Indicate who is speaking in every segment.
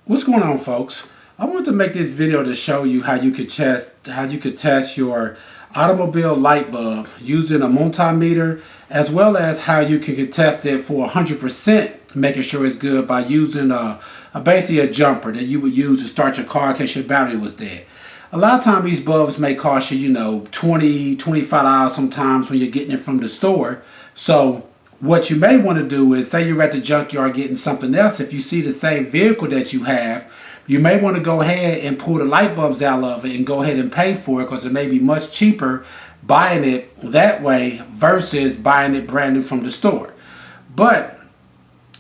Speaker 1: What's going on, folks? I want to make this video to show you how you could test your automobile light bulb using a multimeter, as well as how you can test it for 100%, making sure it's good by using basically a jumper that you would use to start your car in case your battery was dead. A lot of times these bulbs may cost you, $20, $25 sometimes when you're getting it from the store. So what you may want to do is, say you're at the junkyard getting something else, if you see the same vehicle that you have, you may want to go ahead and pull the light bulbs out of it and go ahead and pay for it, because it may be much cheaper buying it that way versus buying it brand new from the store. But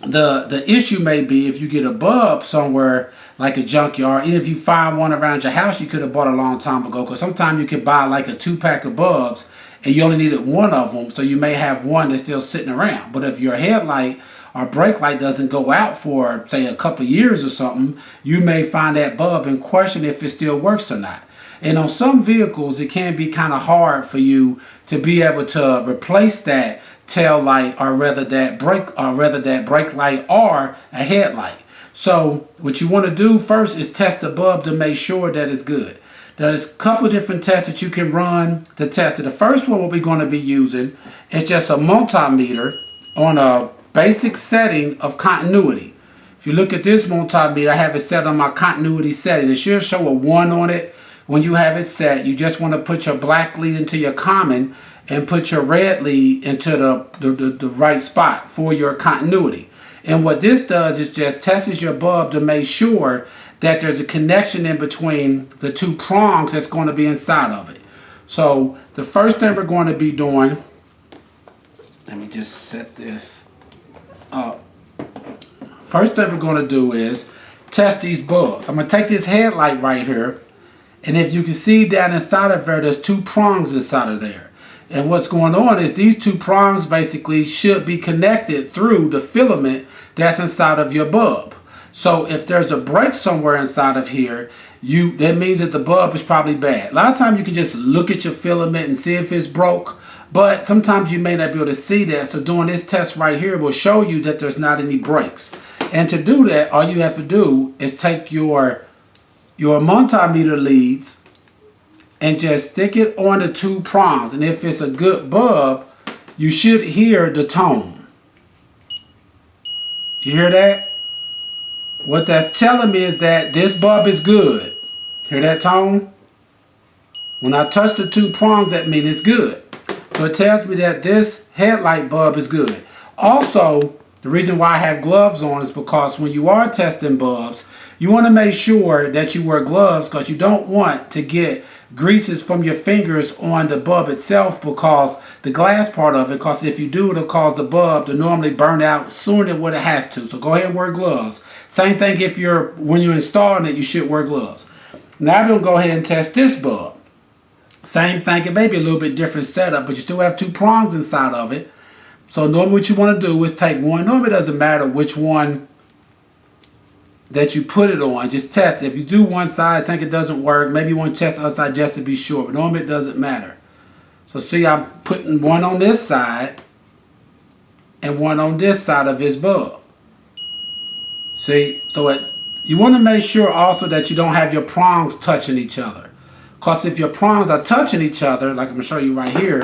Speaker 1: the issue may be if you get a bulb somewhere like a junkyard, even if you find one around your house you could have bought a long time ago, because sometimes you could buy like a 2-pack of bulbs and you only needed one of them, so you may have one that's still sitting around. But if your headlight or brake light doesn't go out for, say, a couple years or something, you may find that bulb and question if it still works or not. And on some vehicles, it can be kind of hard for you to be able to replace that tail light, or rather that brake light or a headlight. So what you want to do first is test the bulb to make sure that it's good. There's a couple different tests that you can run to test it. The first one, what we're going to be using is just a multimeter on a basic setting of continuity. If you look at this multimeter, I have it set on my continuity setting. It should show a 1 on it. When you have it set, you just want to put your black lead into your common and put your red lead into the right spot for your continuity. And what this does is just tests your bulb to make sure that there's a connection in between the two prongs that's going to be inside of it. So the first thing we're going to be doing, let me just set this up. First thing we're going to do is test these bulbs. I'm going to take this headlight right here, and if you can see down inside of there, there's 2 prongs inside of there. And what's going on is these 2 prongs basically should be connected through the filament that's inside of your bulb. So if there's a break somewhere inside of here, that means that the bulb is probably bad. A lot of times you can just look at your filament and see if it's broke, but sometimes you may not be able to see that. So doing this test right here will show you that there's not any breaks. And to do that, all you have to do is take your multimeter leads and just stick it on the 2 prongs. And if it's a good bulb, you should hear the tone. You hear that? What that's telling me is that this bulb is good. Hear that tone? When I touch the 2 prongs, that means it's good. So it tells me that this headlight bulb is good. Also, the reason why I have gloves on is because when you are testing bulbs, you want to make sure that you wear gloves, because you don't want to get greases from your fingers on the bulb itself, because the glass part of it, because if you do, it'll cause the bulb to normally burn out sooner than what it has to. So go ahead and wear gloves. Same thing when you're installing it, you should wear gloves. Now I'm going to go ahead and test this bulb. Same thing, it may be a little bit different setup, but you still have 2 prongs inside of it. So normally what you want to do is take one. Normally it doesn't matter which one that you put it on, just test it. If you do one side, think it doesn't work, maybe you want to test the other side just to be sure, but normally it doesn't matter. So see, I'm putting one on this side and one on this side of his bulb. See, so you want to make sure also that you don't have your prongs touching each other, because if your prongs are touching each other, like I'm going to show you right here,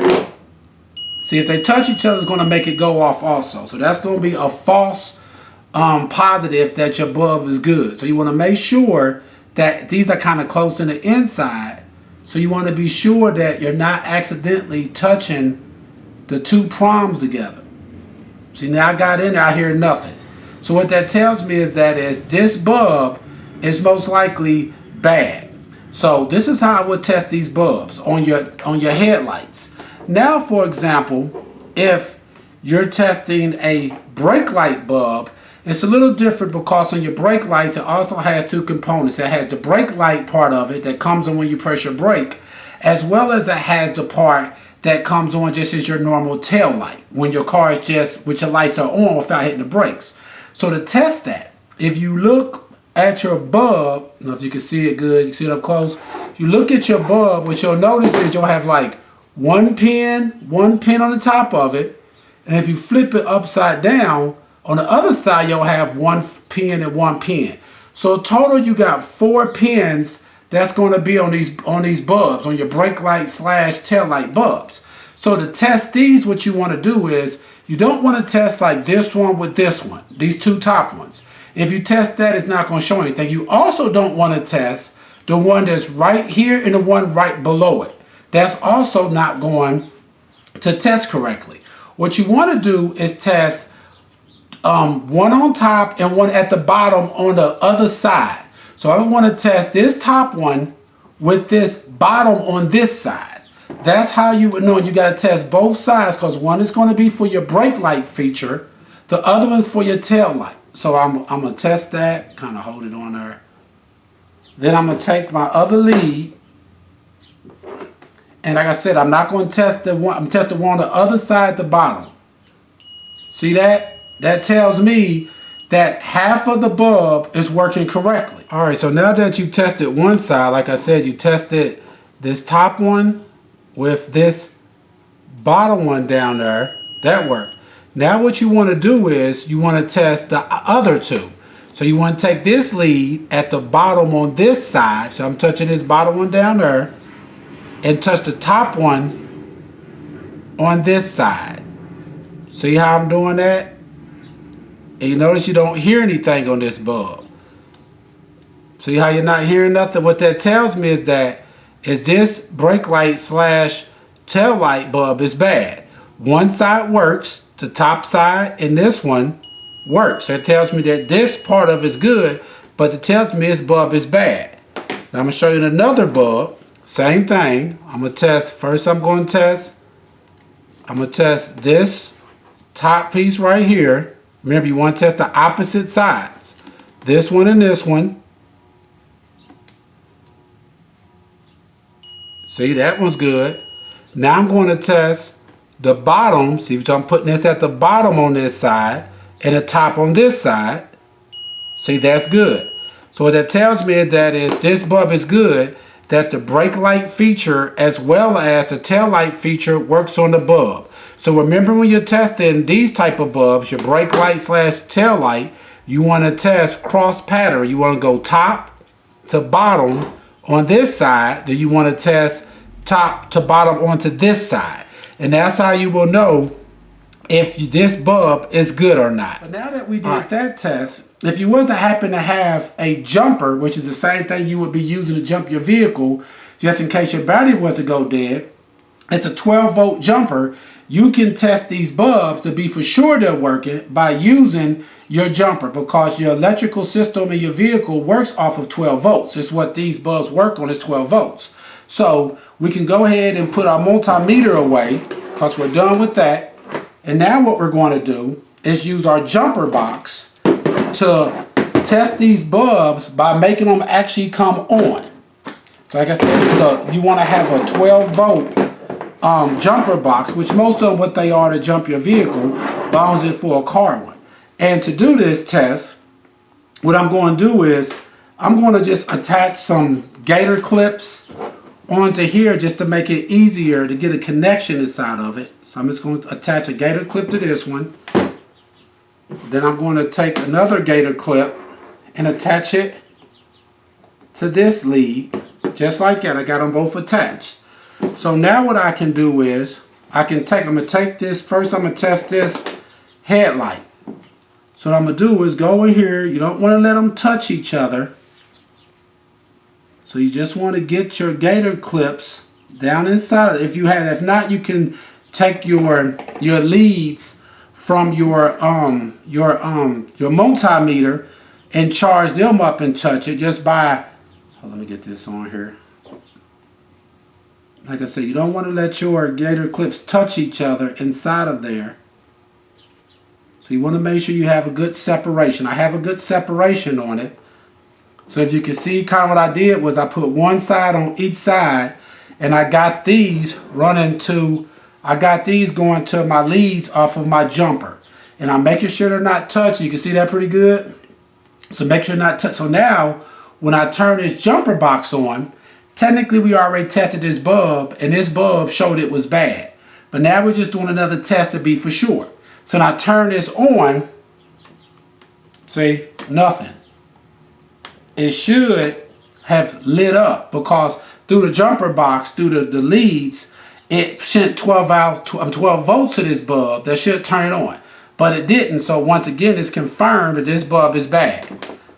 Speaker 1: see, if they touch each other, it's going to make it go off also. So that's going to be a false positive that your bulb is good. So you want to make sure that these are kind of close in the inside. So you want to be sure that you're not accidentally touching the 2 prongs together. See, now I got in there, I hear nothing. So what that tells me is that this bulb is most likely bad. So this is how I would test these bulbs on your headlights. Now, for example, if you're testing a brake light bulb, it's a little different, because on your brake lights, it also has 2 components. It has the brake light part of it that comes on when you press your brake, as well as it has the part that comes on just as your normal tail light, when your car is just with your lights are on without hitting the brakes. So to test that, if you look at your bulb, I don't know if you can see it good, you can see it up close. You look at your bulb, what you'll notice is you'll have like one pin on the top of it, and if you flip it upside down, on the other side, you'll have 1 pin and 1 pin. So total you got 4 pins that's going to be on these bulbs, on your brake light / tail light bulbs. So to test these, what you want to do is, you don't want to test like this one with this one, these 2 top ones. If you test that, it's not going to show anything. You also don't want to test the one that's right here and the one right below it. That's also not going to test correctly. What you want to do is test one on top and one at the bottom on the other side. So I want to test this top one with this bottom on this side. That's how you would know. You got to test both sides, because one is going to be for your brake light feature, the other one's for your tail light. So I'm going to test that, kind of hold it on there. Then I'm going to take my other lead, and like I said, I'm not going to test the one, I'm testing one on the other side, the bottom. See that? That tells me that half of the bulb is working correctly. All right, so now that you tested one side, like I said, you tested this top one with this bottom one down there, that worked. Now what you want to do is you want to test the other 2. So you want to take this lead at the bottom on this side. So I'm touching this bottom one down there, and touch the top one on this side. See how I'm doing that? And you notice you don't hear anything on this bulb. See how you're not hearing nothing? What that tells me is that this brake light / tail light bulb is bad. One side works, the top side, and this one works. That tells me that this part of it is good, but it tells me this bulb is bad. Now I'm going to show you another bulb. Same thing. I'm going to test. First I'm going to test this top piece right here. Remember, you want to test the opposite sides. This one and this one. See, that one's good. Now I'm going to test the bottom. See, so I'm putting this at the bottom on this side and the top on this side. See, that's good. So what that tells me is that if this bulb is good, that the brake light feature as well as the tail light feature works on the bulb. So remember, when you're testing these type of bulbs, your brake light / tail light, you want to test cross pattern. You want to go top to bottom on this side, then you want to test top to bottom onto this side. And that's how you will know if this bulb is good or not. But now that we did that test, if you was to happen to have a jumper, which is the same thing you would be using to jump your vehicle, just in case your battery was to go dead, it's a 12-volt jumper. You can test these bulbs to be for sure they're working by using your jumper, because your electrical system in your vehicle works off of 12 volts. It's what these bulbs work on, is 12 volts. So we can go ahead and put our multimeter away, because we're done with that. And now what we're going to do is use our jumper box to test these bulbs by making them actually come on. So like I said, you want to have a 12-volt jumper box, which most of them what they are to jump your vehicle, bounds it for a car one. And to do this test, what I'm going to do is I'm going to just attach some gator clips onto here just to make it easier to get a connection inside of it. So I'm just going to attach a gator clip to this one. Then I'm going to take another gator clip and attach it to this lead, just like that. I got them both attached. So now what I can do is I'm going to take this, first I'm going to test this headlight. So what I'm going to do is go in here. You don't want to let them touch each other. So you just want to get your gator clips down inside. If not, you can take your leads from your multimeter and charge them up and touch it just by, let me get this on here. Like I said, you don't want to let your gator clips touch each other inside of there. So you want to make sure you have a good separation. I have a good separation on it. So if you can see, kind of what I did was I put one side on each side, and I got these going to my leads off of my jumper. And I'm making sure they're not touching. You can see that pretty good. So make sure not touch. So now, when I turn this jumper box on, technically we already tested this bulb, and this bulb showed it was bad. But now we're just doing another test to be for sure. So when I turn this on, see, nothing. it should have lit up, because through the jumper box, through the leads, it sent 12 volts to this bulb that should turn it on. But it didn't, so once again it's confirmed that this bulb is bad.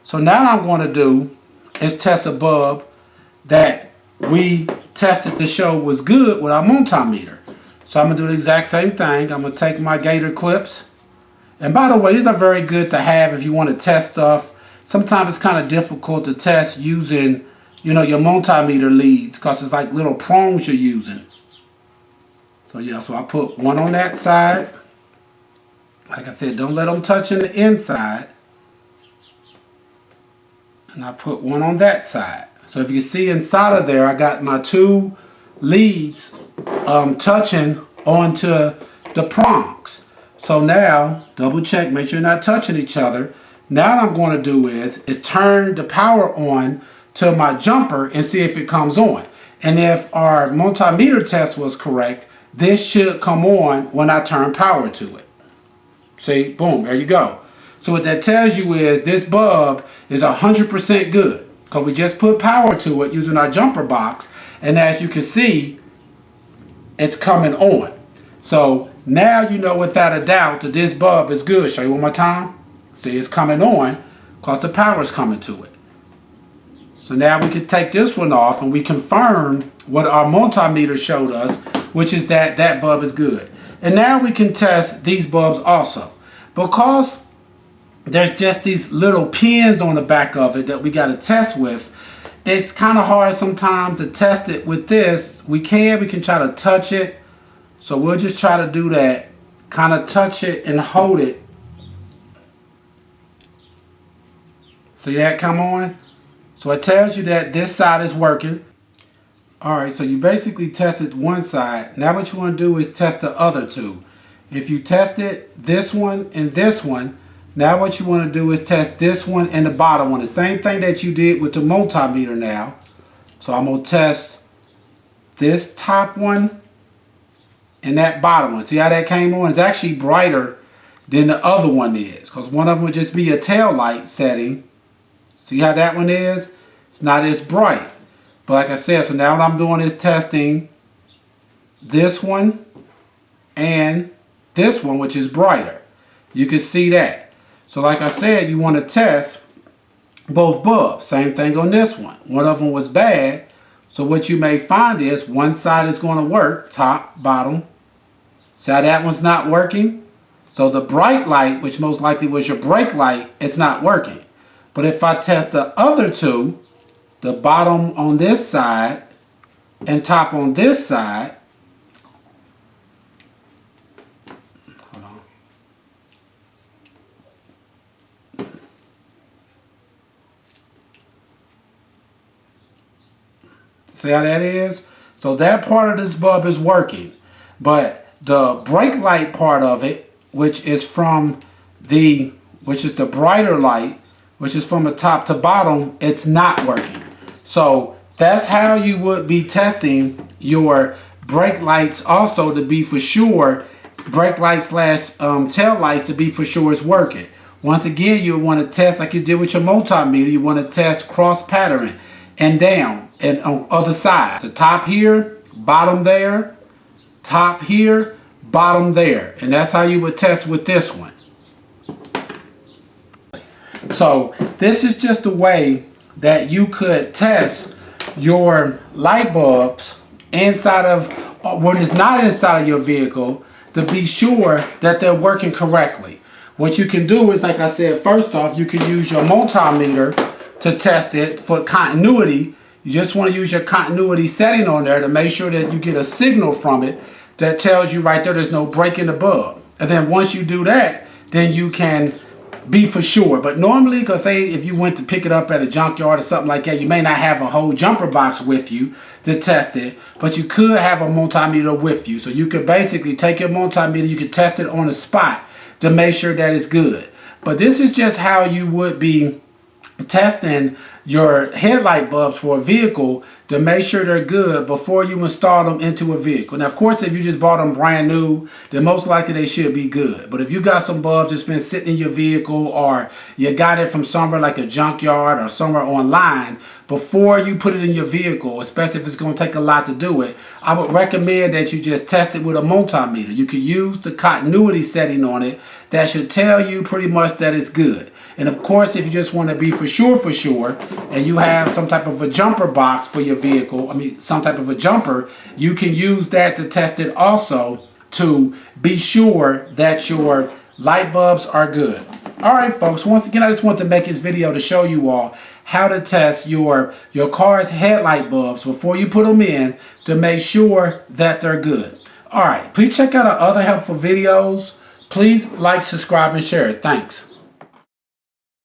Speaker 1: So now what I'm going to do is test a bulb that we tested to show was good with our multimeter. So I'm going to do the exact same thing. I'm going to take my gator clips. And by the way, these are very good to have if you want to test stuff. Sometimes it's kind of difficult to test using, you know, your multimeter leads, because it's like little prongs you're using. So yeah, so I put one on that side. Like I said, don't let them touch in the inside. And I put one on that side. So if you see inside of there, I got my two leads touching onto the prongs. So now, double check, make sure you're not touching each other. Now what I'm going to do is turn the power on to my jumper and see if it comes on. And if our multimeter test was correct, this should come on when I turn power to it. See, boom, there you go. So what that tells you is this bulb is 100% good, because we just put power to it using our jumper box, and as you can see, it's coming on. So now you know without a doubt that this bulb is good. Show you one more time. See, it's coming on because the power is coming to it. So now we can take this one off and we confirm what our multimeter showed us, which is that that bulb is good. And now we can test these bulbs also. Because there's just these little pins on the back of it that we got to test with, it's kind of hard sometimes to test it with this. We can try to touch it. So we'll just try to do that. Kind of touch it and hold it. See that come on? So it tells you that this side is working. Alright, so you basically tested one side. Now what you want to do is test the other two. If you tested this one and this one, now what you want to do is test this one and the bottom one. The same thing that you did with the multimeter now. So I'm going to test this top one and that bottom one. See how that came on? It's actually brighter than the other one is, because one of them would just be a tail light setting. See how that one is? It's not as bright. But like I said, so now what I'm doing is testing this one and this one, which is brighter. You can see that. So like I said, you want to test both bulbs. Same thing on this one. One of them was bad. So what you may find is one side is going to work, top, bottom. See how that one's not working? So the bright light, which most likely was your brake light, it's not working. But if I test the other two, the bottom on this side and top on this side, hold on. See how that is? So that part of this bulb is working, but the brake light part of it, which is the brighter light, which is from the top to bottom, it's not working. So that's how you would be testing your brake lights also, to be for sure, brake lights slash tail lights, to be for sure it's working. Once again, you want to test like you did with your multimeter. You want to test cross patterning and down and on other sides. The top here, bottom there, top here, bottom there. And that's how you would test with this one. So this is just a way that you could test your light bulbs inside of, when it's not inside of your vehicle, to be sure that they're working correctly. What you can do is, like I said, first off, you can use your multimeter to test it for continuity. You just want to use your continuity setting on there to make sure that you get a signal from it that tells you right there's no break in the bulb. And then once you do that, then you can be for sure. But normally, because say if you went to pick it up at a junkyard or something like that, you may not have a whole jumper box with you to test it, but you could have a multimeter with you. So you could basically take your multimeter, you could test it on the spot to make sure that it's good. But this is just how you would be testing your headlight bulbs for a vehicle, to make sure they're good before you install them into a vehicle. Now, of course, if you just bought them brand new, then most likely they should be good. But if you got some bulbs that's been sitting in your vehicle, or you got it from somewhere like a junkyard or somewhere online, before you put it in your vehicle, especially if it's going to take a lot to do it, I would recommend that you just test it with a multimeter. You can use the continuity setting on it. That should tell you pretty much that it's good. And of course, if you just want to be for sure, and you have some type of a jumper box for your vehicle, some type of a jumper, you can use that to test it also, to be sure that your light bulbs are good. All right, folks, once again, I just want to make this video to show you all how to test your car's headlight bulbs before you put them in, to make sure that they're good. All right, please check out our other helpful videos. Please like, subscribe, and share. Thanks.